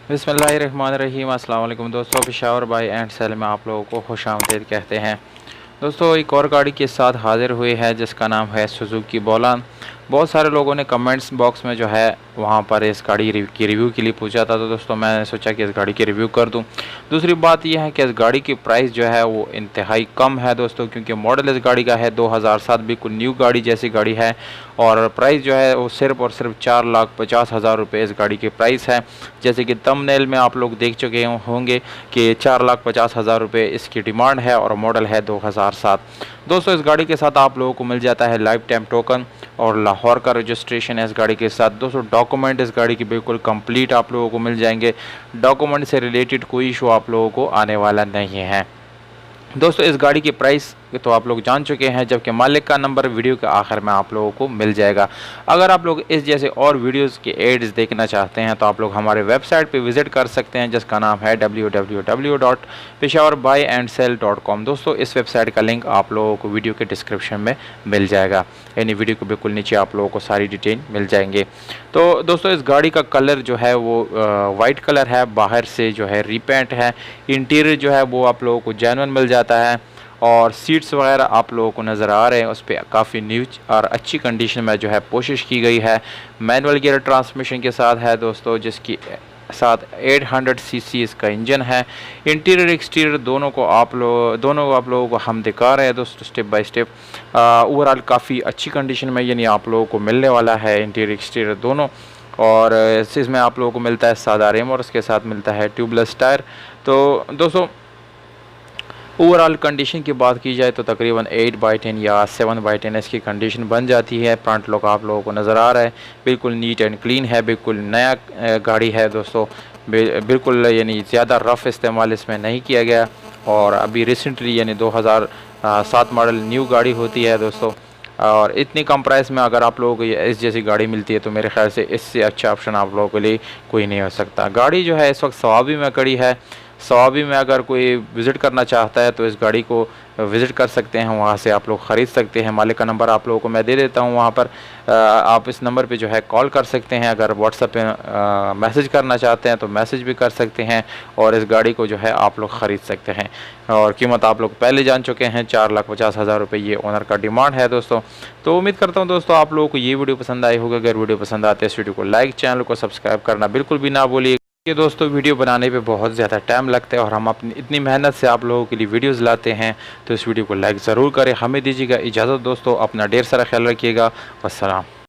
बिस्मिल्लाहिर्रहमानिर्रहीम। अस्सलाम वालेकुम दोस्तों, पेशावर बाई एंड सेल में आप लोगों को खुशामदीद कहते हैं। दोस्तों, एक और गाड़ी के साथ हाज़िर हुई है जिसका नाम है सुजुकी बोलान। बहुत सारे लोगों ने कमेंट्स बॉक्स में जो है वहाँ पर इस गाड़ी की रिव्यू के लिए पूछा था, तो दोस्तों मैंने सोचा कि इस गाड़ी की रिव्यू कर दूँ। दूसरी बात यह है कि इस गाड़ी की प्राइस जो है वो इंतहाई कम है दोस्तों, क्योंकि मॉडल इस गाड़ी का है 2007, बिल्कुल न्यू गाड़ी जैसी गाड़ी है। और प्राइस जो है वो सिर्फ़ और सिर्फ 4,50,000 रुपये इस गाड़ी की प्राइस है। जैसे कि थंबनेल में आप लोग देख चुके होंगे कि 4,50,000 रुपये इसकी डिमांड है और मॉडल है 2007। दोस्तों, इस गाड़ी के साथ आप लोगों को मिल जाता है लाइफ टाइम टोकन और लाहौर का रजिस्ट्रेशन है इस गाड़ी के साथ। दोस्तों, डॉक्यूमेंट इस गाड़ी की बिल्कुल कंप्लीट आप लोगों को मिल जाएंगे। डॉक्यूमेंट से रिलेटेड कोई इशू आप लोगों को आने वाला नहीं है। दोस्तों, इस गाड़ी की प्राइस तो आप लोग जान चुके हैं, जबकि मालिक का नंबर वीडियो के आखिर में आप लोगों को मिल जाएगा। अगर आप लोग इस जैसे और वीडियोस के एड्स देखना चाहते हैं तो आप लोग हमारे वेबसाइट पे विज़िट कर सकते हैं, जिसका नाम है www.peshawarbuyandsell.com। दोस्तों, इस वेबसाइट का लिंक आप लोगों को वीडियो के डिस्क्रिप्शन में मिल जाएगा, यानी वीडियो के बिल्कुल नीचे आप लोगों को सारी डिटेल मिल जाएंगे। तो दोस्तों, इस गाड़ी का कलर जो है वो वाइट कलर है, बाहर से जो है रीपेंट है। इंटीरियर जो है वो आप लोगों को जेन्युइन मिल जाता है और सीट्स वगैरह आप लोगों को नज़र आ रहे हैं, उस पर काफ़ी न्यू और अच्छी कंडीशन में जो है कोशिश की गई है। मैनुअल गियर ट्रांसमिशन के साथ है दोस्तों, जिसकी साथ 800 सीसी इसका इंजन है। इंटीरियर एक्सटीरियर दोनों को आप लोगों को हम दिखा रहे हैं दोस्तों, स्टेप बाय स्टेप। ओवरऑल काफ़ी अच्छी कंडीशन में यानी आप लोगों को मिलने वाला है इंटीरियर एक्सटीरियर दोनों। और इसमें आप लोगों को मिलता है सादा रेम और उसके साथ मिलता है ट्यूबलेस टायर। तो दोस्तों, ओवरऑल कंडीशन की बात की जाए तो तकरीबन 8/10 या 7/10 इसकी कंडीशन बन जाती है। फ्रंट लुक आप लोगों को नज़र आ रहा है, बिल्कुल नीट एंड क्लीन है, बिल्कुल नया गाड़ी है दोस्तों। बिल्कुल यानी ज़्यादा रफ़ इस्तेमाल इसमें नहीं किया गया और अभी रिसेंटली यानी 2007 मॉडल न्यू गाड़ी होती है दोस्तों। और इतनी कम प्राइस में अगर आप लोगों को इस जैसी गाड़ी मिलती है तो मेरे ख्याल से इससे अच्छा ऑप्शन आप लोगों के लिए कोई नहीं हो सकता। गाड़ी जो है इस वक्त सवाबी में खड़ी है। सवाबी में अगर कोई विज़िट करना चाहता है तो इस गाड़ी को विज़िट कर सकते हैं, वहाँ से आप लोग ख़रीद सकते हैं। मालिक का नंबर आप लोगों को मैं दे देता हूँ, वहाँ पर आप इस नंबर पे जो है कॉल कर सकते हैं। अगर व्हाट्सएप पे मैसेज करना चाहते हैं तो मैसेज भी कर सकते हैं और इस गाड़ी को जो है आप लोग ख़रीद सकते हैं। और कीमत आप लोग पहले जान चुके हैं, 4,50,000 रुपये ये ओनर का डिमांड है दोस्तों। तो उम्मीद करता हूँ दोस्तों आप लोगों को ये वीडियो पसंद आई होगी। अगर वीडियो पसंद आते है इस वीडियो को लाइक, चैनल को सब्सक्राइब करना बिल्कुल भी ना भूलिए। ये दोस्तों, वीडियो बनाने पे बहुत ज़्यादा टाइम लगता है और हम अपनी इतनी मेहनत से आप लोगों के लिए वीडियोस लाते हैं, तो इस वीडियो को लाइक ज़रूर करें। हमें दीजिएगा इजाज़त दोस्तों, अपना ढेर सारा ख्याल रखिएगा। वस्सलाम।